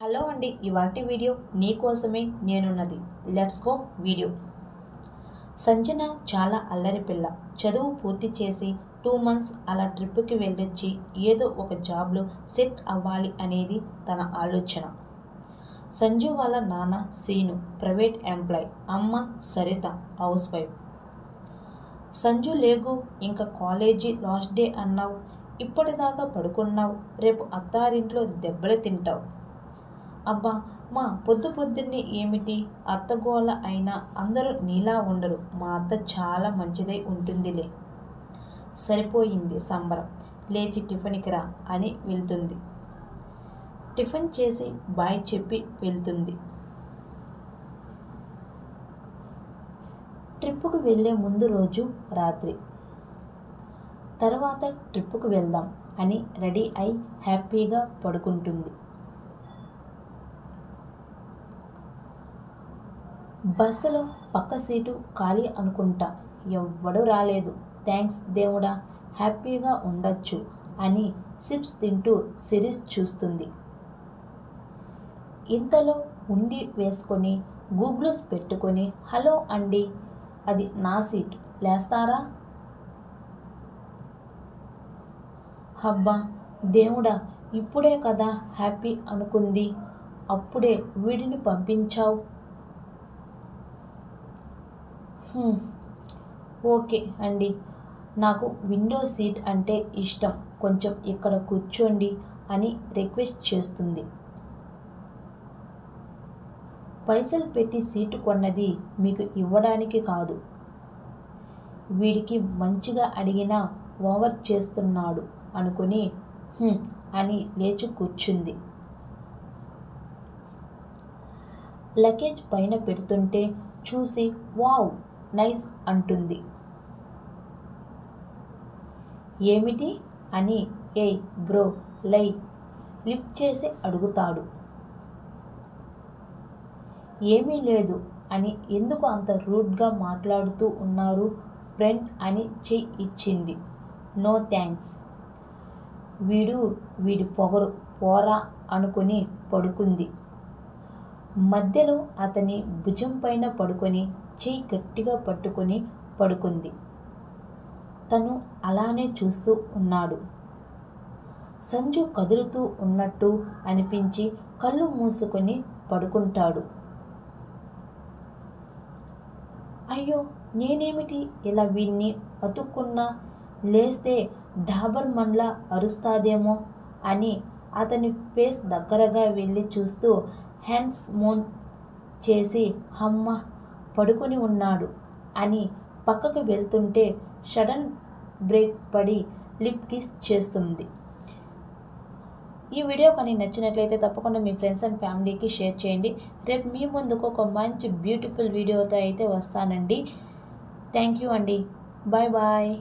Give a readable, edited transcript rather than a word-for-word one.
Hello అండి, ఇవాల్టి video నీకోసమే నేనున్నది. Let's go video. సంజన చాలా అల్లరి పిల్ల. చదువు పూర్తి చేసి 2 months అలా ట్రిప్కి వెళ్ళొచ్చి ఏదో ఒక జాబ్లో సెట్ అవ్వాలి అనేది తన ఆలోచన. సంజు వాళ్ళ నాన్న సీను ప్రైవేట్ ఎంప్లాయ్, అమ్మ సరిత హౌస్ వైఫ్. సంజు లేగు, ఇంకా కాలేజీ లాస్ట్ డే అన్నావు, ఇప్పటిదాకా పడుకున్నావు, రేపు అత్తారింట్లో దెబ్బలు తింటావు. అబ్బా, మా పొద్దున్నే ఏమిటి అత్తగోల అయినా అందరూ నీలా ఉండరు, మా అత్త చాలా మంచిదై ఉంటుందిలే. సరిపోయింది సంబరం. లేచి టిఫిన్కి రా అని వెళ్తుంది. టిఫిన్ చేసి బాయ్ చెప్పి వెళ్తుంది. ట్రిప్పుకు వెళ్ళే ముందు రోజు రాత్రి, తర్వాత ట్రిప్పుకు వెళ్దాం అని రెడీ అయి హ్యాపీగా పడుకుంటుంది. బస్సులో పక్క సీటు ఖాళీ అనుకుంటా. ఎవ్వడూ రాలేదు. థ్యాంక్స్ దేవుడా, హ్యాపీగా ఉండొచ్చు అని చిప్స్ తింటూ సిరీస్ చూస్తుంది. ఇంతలో ఉండి వేసుకొని గూగుల్స్ పెట్టుకొని, హలో అండి, అది నా సీట్, లేస్తారా? హబ్బా దేవుడా, ఇప్పుడే కదా హ్యాపీ అనుకుంది, అప్పుడే వీడిని పంపించావు. ఓకే అండి, నాకు విండో సీట్ అంటే ఇష్టం, కొంచెం ఇక్కడ కూర్చోండి అని రిక్వెస్ట్ చేస్తుంది. పైసలు పెట్టి సీటు కొన్నది మీకు ఇవ్వడానికి కాదు. వీడికి మంచిగా అడిగినా ఓవర్ చేస్తున్నాడు అనుకుని అని లేచి కూర్చుంది. లగేజ్ పైన పెడుతుంటే చూసి వావ్ నైస్ అంటుంది. ఏమిటి అని ఏయ్ బ్రో లై లిఫ్ట్ చేసి అడుగుతాడు. ఏమీ లేదు అని, ఎందుకు అంత రూడ్గా మాట్లాడుతూ ఉన్నారు ఫ్రెండ్ అని చెయ్యి ఇచ్చింది. No thanks. వీడి పొగరు పోరా అనుకుని పడుకుంది. మధ్యలో అతని భుజం పైన పడుకొని చెయ్యి గట్టిగా పట్టుకొని పడుకుంది. తను అలానే చూస్తూ ఉన్నాడు. సంజు కదులుతూ ఉన్నట్టు అనిపించి కళ్ళు మూసుకొని పడుకుంటాడు. అయ్యో, నేనేమిటి ఇలా వీణ్ణి అతుక్కున్నా, లేస్తే డాబర్ మన్లా అరుస్తాదేమో అని అతని ఫేస్ దగ్గరగా వెళ్ళి చూస్తూ హ్యాండ్స్ మోన్ చేసి హమ్మ పడుకొని ఉన్నాడు అని పక్కకు వెళ్తుంటే సడన్ బ్రేక్ పడి లిప్ కిస్ చేస్తుంది. ఈ వీడియో కానీ నచ్చినట్లయితే తప్పకుండా మీ ఫ్రెండ్స్ అండ్ ఫ్యామిలీకి షేర్ చేయండి. రేపు మీ ముందుకు ఒక మంచి బ్యూటిఫుల్ వీడియోతో అయితే వస్తానండి. థ్యాంక్ యూ అండి. Bye bye.